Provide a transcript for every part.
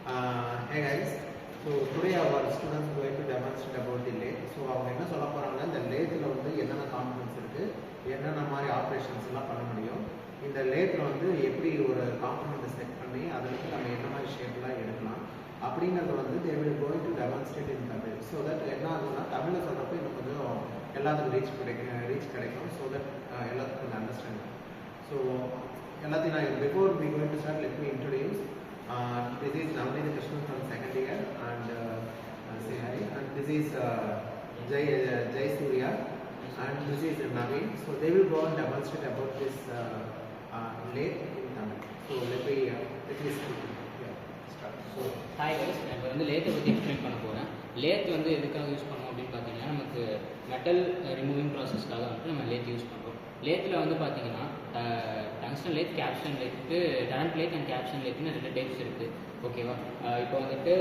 Hey guys, so today our students are going to demonstrate about the lathe. So அவங்க என்ன சொல்ல போறாங்கன்னா இந்த லேத்ல வந்து என்னென்ன காம்பனன்ட்ஸ் இருக்கு, என்னென்ன மாதிரி ஆபரேஷன்ஸ் எல்லாம் பண்ண முடியும், இந்த லேத்ல வந்து எப்படி ஒரு காம்பனன்ட் செட் பண்ணி அதுக்கு நம்ம என்ன மாதிரி ஷேப்லாம் எடுக்கலாம் அப்படிங்கறது வந்து they will going to demonstrate in Tamil. So that என்ன ஆகும்னா தமிழ்ல சொல்றப்ப இன்னும் கொஞ்சம் எல்லாத்துக்கும் ரீச் கிடைக்கும். So that எல்லாத்துக்கும் கொஞ்சம் அண்டர்ஸ்டாண்ட். So எல்லாத்தையும் before we going to start, let me introduce. This is Navneet Krishnan from second year and say hi. And this is Jai Surya and this is Naveen. So they will go and demonstrate about this lathe in Tamil. So let me start. So hi guys, நான் வந்து லேத்தை பற்றி explain பண்ண போகிறேன். Lathe வந்து எதுக்காக use பண்ணுவோம் அப்படின்னு பார்த்தீங்கன்னா நமக்கு மெட்டல் ரிமூவிங் ப்ராசஸ்க்காக வந்து நம்ம லேத் யூஸ் பண்ணுறோம். லேத்தில் வந்து பார்த்தீங்கன்னா டங்ஸ்டன் லேத், கேப்ஷன் லேத்துக்கு டேரண்ட் லேத் அண்ட் கேப்ஷன் லேத்துன்னு 2 டைப்ஸ் இருக்குது. ஓகேவா? இப்போ வந்துட்டு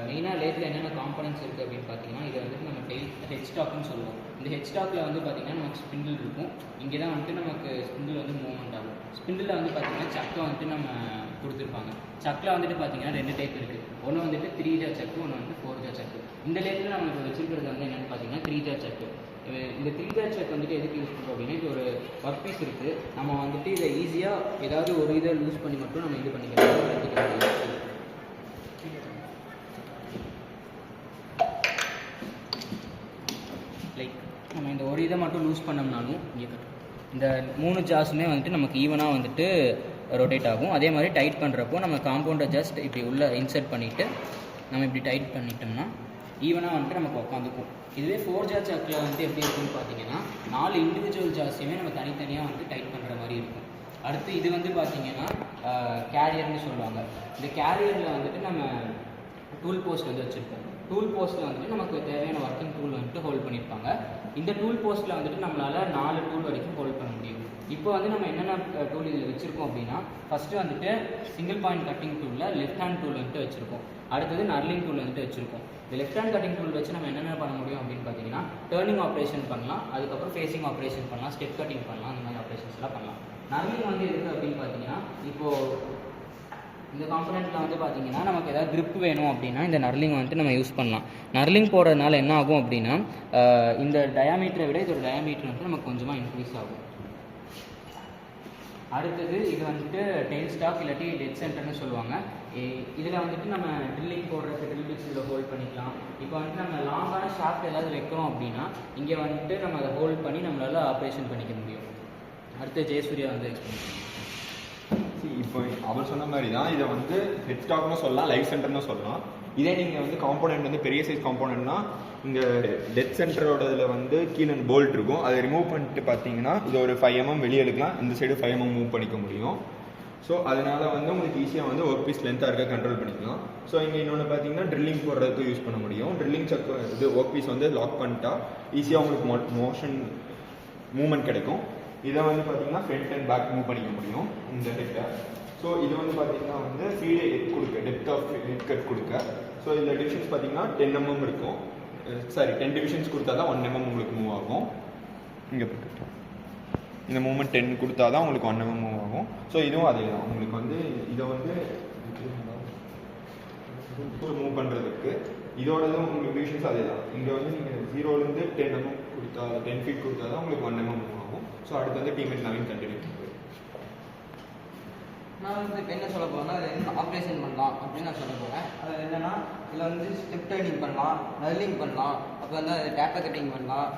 மெயினாக லேத்தில் என்னென்ன காம்பனன்ட்ஸ் இருக்குது அப்படின்னு பார்த்தீங்கன்னா இதை வந்துட்டு நம்ம ஹெட் ஸ்டாக்னு சொல்லுவோம். இந்த ஹெட் ஸ்டாக்கில் வந்து பார்த்திங்கன்னா நமக்கு ஸ்பிண்டில் இருக்கும். இங்கே தான் வந்துட்டு நமக்கு ஸ்பிண்டில் வந்து மூவ்மெண்ட் ஆகும். ஸ்பிண்டில் வந்து பார்த்திங்கன்னா சக்கை வந்துட்டு நம்ம கொடுத்துருப்பாங்க. சக்கில் வந்துட்டு பார்த்திங்கன்னா 2 டைப் இருக்குது. ஒன்று வந்துட்டு 3 ஜா சக்கு, ஒன்று வந்து 4 ஜா சக்கு. இந்த லேத்தில் நம்ம இப்போ வச்சுருக்கிறது வந்து என்னென்னு பார்த்தீங்கன்னா 3 ஜா சக்கு. இந்த 3 ஜா சக் வந்துட்டு எதுக்கு யூஸ் பண்ணுறோம் அப்படின்னா இது ஒரு ஒர்க் பீஸ் இருக்குது. நம்ம வந்துட்டு இதை ஈஸியாக ஏதாவது ஒரு இதை லூஸ் பண்ணி மட்டும் நம்ம இது பண்ணிக்கலாம். லைக் நம்ம இந்த ஒரு இதை மட்டும் லூஸ் பண்ணோம்னாலும் இந்த 3 ஜாஸுமே வந்துட்டு நமக்கு ஈவனாக வந்துட்டு ரொட்டேட் ஆகும். அதே மாதிரி டைட் பண்ணுறப்போ நம்ம காம்பவுண்டை ஜஸ்ட் இப்படி உள்ளே இன்சர்ட் பண்ணிவிட்டு நம்ம இப்படி டைட் பண்ணிட்டோம்னா ஈவனாக வந்துட்டு நமக்கு உட்காந்துக்கும். இதுவே 4 ஜா சக்கில் வந்து எப்படி இருக்குன்னு பார்த்தீங்கன்னா 4 இண்டிவிஜுவல் ஜாஸையுமே நம்ம தனித்தனியாக வந்து டைட் பண்ணுற மாதிரி இருக்கும். அடுத்து இது வந்து பார்த்திங்கன்னா கேரியர்னு சொல்லுவாங்க. இந்த கேரியரில் வந்துட்டு நம்ம டூல் போஸ்ட் வந்து வச்சுருப்போம். டூல் போஸ்ட்டில் வந்துட்டு நமக்கு தேவையான ஒர்க்கிங் டூல் வந்துட்டு ஹோல்ட் பண்ணியிருப்பாங்க. இந்த டூல் போஸ்ட்டில் வந்துட்டு நம்மளால் 4 டூல் வரைக்கும் ஹோல்ட் பண்ண முடியும். இப்போ வந்து நம்ம என்னென்ன டூல் இதில் வச்சுருக்கோம் அப்படின்னா ஃபஸ்ட்டு வந்துட்டு சிங்கிள் பாயிண்ட் கட்டிங் டூலில் லெஃப்ட் ஹேண்ட் டூல் வந்துட்டு வச்சுருக்கோம். அடுத்தது நர்லிங் டூல் வந்துட்டு வச்சுருக்கோம். இந்த லெஃப்ட் ஹேண்ட் கட்டிங் டூல் வச்சு நம்ம என்னென்ன பண்ண முடியும் அப்படின்னு பார்த்தீங்கன்னா டேர்னிங் ஆப்ரேஷன் பண்ணலாம், அதுக்கப்புறம் ஃபேஸிங் ஆப்ரேஷன் பண்ணலாம், ஸ்டெப் கட்டிங் பண்ணலாம், அந்த மாதிரி ஆப்ரேஷன்ஸ்லாம் பண்ணலாம். நர்லிங் வந்து எதுக்கு அப்படின்னு பார்த்தீங்கன்னா இப்போது இந்த காம்பனண்ட்டில் வந்து பார்த்தீங்கன்னா நமக்கு ஏதாவது grip வேணும் அப்படின்னா இந்த நர்லிங் வந்துட்டு நம்ம யூஸ் பண்ணலாம். நர்லிங் போடுறதுனால என்ன ஆகும் அப்படின்னா இந்த டயாமீட்டரை விட இதோட டயாமீட்டர் வந்து நமக்கு கொஞ்சமாக இன்க்ரீஸ் ஆகும். அடுத்தது இது வந்துட்டு டெயில் ஸ்டாக் இல்லாட்டி டெட் சென்டர்னு சொல்லுவாங்க. இதில் வந்துட்டு நம்ம ட்ரில்லிங் போடுறதுக்கு ட்ரில் பிட்ஸ் இதில் ஹோல்ட் பண்ணிக்கலாம். இப்போ வந்துட்டு நம்ம லாங்கான ஷாஃப்ட் ஏதாவது வைக்கிறோம் அப்படின்னா இங்கே வந்துட்டு நம்ம அதை ஹோல்ட் பண்ணி நம்மளால் ஆப்ரேஷன் பண்ணிக்க முடியும். அடுத்து ஜெயசூர்யா வந்து எக்ஸ்பிளைன். இப்போ அவர் சொன்ன மாதிரி தான் இதை வந்து ஹெட் ஸ்டாக்னு சொல்லலாம், லைஃப் சென்டர்னு சொல்லலாம். இதே நீங்கள் வந்து காம்போனன்ட் வந்து பெரிய சைஸ் காம்போனன்ட்னா இங்கே டெத் சென்டரோட இதில் வந்து கீழே போல்ட் இருக்கும். அதை ரிமூவ் பண்ணிட்டு பார்த்தீங்கன்னா இது ஒரு 5 mm வெளியே எடுக்கலாம், இந்த சைடு 5 mm மூவ் பண்ணிக்க முடியும். ஸோ அதனால் வந்து உங்களுக்கு ஈஸியாக வந்து ஒர்க் பீஸ் லென்த்தாக இருக்க கண்ட்ரோல் பண்ணிக்கலாம். ஸோ இங்கே இன்னொன்று பார்த்தீங்கன்னா ட்ரில்லிங் போடுறதுக்கு யூஸ் பண்ண முடியும். ட்ரில்லிங் சக் இது ஒர்க் பீஸ் வந்து லாக் பண்ணிட்டா ஈஸியாக உங்களுக்கு மோஷன் மூவ்மெண்ட் கிடைக்கும். இதை வந்து பார்த்தீங்கன்னா ஃப்ரண்ட் அண்ட் பேக் மூவ் பண்ணிக்க முடியும் இந்த ஹெட்டை. ஸோ இது வந்து பார்த்தீங்கன்னா வந்து ஃபீல்டு ஹெட் கொடுக்க, டெப்த் ஆஃப் ஹெட் கட் கொடுக்க. ஸோ இதில் டிவிஷன்ஸ் பார்த்தீங்கன்னா 10 mm இருக்கும். 10 டிவிஷன்ஸ் கொடுத்தா தான் 1 mm உங்களுக்கு மூவ் ஆகும். இங்கே இந்த மூவ்மெண்ட் 10 கொடுத்தா தான் உங்களுக்கு 1 mm மூவ் ஆகும். ஸோ இதுவும் அதே தான். உங்களுக்கு வந்து இதை வந்து மூவ் பண்ணுறதுக்கு இதோடதும் உங்களுக்கு டிவிஷன்ஸ் அதே தான். இங்கே வந்து நீங்கள் 0லேருந்து 10 mm கொடுத்தா 10 feet கொடுத்தா தான் உங்களுக்கு 1 mm மூவ் ஆகும். ஸோ அடுத்து வந்து டீமேட் நவீன் கண்டினியூ பண்ணுறது. நான் வந்து இப்போ என்ன சொல்ல போகிறேன்னா அது என்ன ஆப்ரேஷன் பண்ணலாம் அப்படின்னு நான் சொல்ல போகிறேன். அது என்னென்னா இதில் வந்து ஸ்டெப் டர்னிங் பண்ணலாம், நர்லிங் பண்ணலாம், அப்போ வந்து அது டேப்பர் கட்டிங் பண்ணலாம்,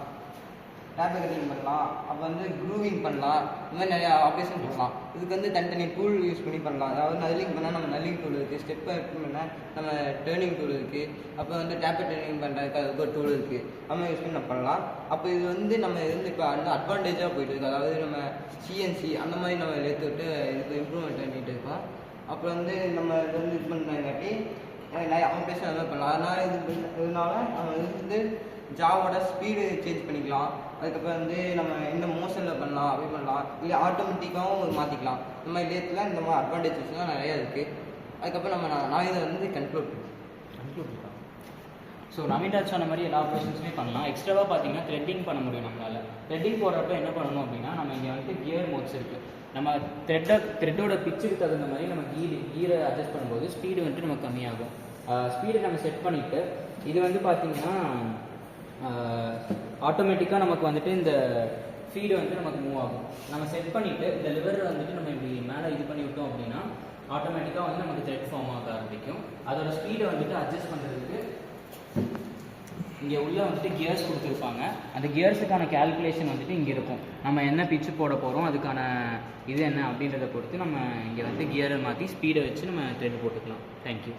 அப்போ வந்து க்ரூவிங் பண்ணலாம். இந்த மாதிரி நிறையா ஆப்ரேஷன் பண்ணலாம். இதுக்கு வந்து தனித்தனி டூல் யூஸ் பண்ணி பண்ணலாம். அதாவது நர்லிங் பண்ணால் நம்ம நர்லிங் டூல் இருக்குது, ஸ்டெப் பண்ணால் நம்ம டேர்னிங் டூல் இருக்குது, அப்போ வந்து டேப்பர் டர்னிங் பண்ணுறதுக்கு அதுக்கு ஒரு டூல் இருக்குது. நம்ம யூஸ் பண்ணி நம்ம பண்ணலாம். அப்போ இது வந்து நம்ம வந்து இப்போ அந்த அட்வான்டேஜாக போயிட்டு இருக்குது. அதாவது நம்ம சிஎன்சி அந்த மாதிரி நம்ம எடுத்து விட்டு இதுக்கு இம்ப்ரூவ்மெண்ட் பண்ணிகிட்டு இருக்கோம். அப்புறம் வந்து நம்ம இது வந்து இது பண்ணுறங்காட்டி நிறைய ஆப்ரேஷன் அது மாதிரி பண்ணலாம். அதனால் இதனால நம்ம வந்து ஜாவோட ஸ்பீடு சேஞ்ச் பண்ணிக்கலாம். அதுக்கப்புறம் வந்து நம்ம எந்த மோஷனில் பண்ணலாம் அப்படி பண்ணலாம், இல்லை ஆட்டோமேட்டிக்காகவும் மாற்றிக்கலாம். இந்த மாதிரி லேத்தில் இந்த மாதிரி அட்வான்டேஜஸ்லாம் நிறையா இருக்குது. அதுக்கப்புறம் நான் இதை வந்து கன்க்ளூட் பண்ணலாம். ஸோ நவீன்ராஜ் சொன்ன மாதிரி எல்லா ஆப்ரேஷன்ஸுமே பண்ணலாம். எக்ஸ்ட்ராவாக பார்த்தீங்கன்னா த்ரெட்டிங் பண்ண முடியும் நம்மளால். த்ரெட்டிங் போடுறப்ப என்ன பண்ணணும் அப்படின்னா நம்ம இங்கே வந்துட்டு கியர் மோட்ஸ் இருக்குது. நம்ம த்ரெட்டோட பிச்சுக்கு தகுந்த மாதிரி நம்ம கீரை அட்ஜஸ்ட் பண்ணும்போது ஸ்பீடு வந்துட்டு நமக்கு கம்மியாகும். ஸ்பீடை நம்ம செட் பண்ணிவிட்டு இது வந்து பார்த்திங்கன்னா ஆட்டோமேட்டிக்காக நமக்கு வந்துட்டு இந்த ஃபீடு வந்துட்டு நமக்கு மூவ் ஆகும். நம்ம செட் பண்ணிவிட்டு இந்த லிவர் வந்துட்டு நம்ம இப்படி மேலே இது பண்ணி விட்டோம் அப்படின்னா ஆட்டோமேட்டிக்காக வந்து நமக்கு த்ரெட் ஃபார்ம் ஆக ஆரம்பிக்கும். அதோட ஸ்பீடை வந்துட்டு அட்ஜஸ்ட் பண்ணுறதுக்கு இங்கே உள்ளே வந்துட்டு கியர்ஸ் கொடுத்துருப்பாங்க. அந்த கியர்ஸுக்கான கேல்குலேஷன் வந்துட்டு இங்கே இருக்கும். நம்ம என்ன பிச்சு போட போகிறோம் அதுக்கான இது என்ன அப்படின்றத பொறுத்து நம்ம இங்கே வந்து கியரை மாற்றி ஸ்பீடை வச்சு நம்ம த்ரெட் போட்டுக்கலாம். தேங்க்யூ.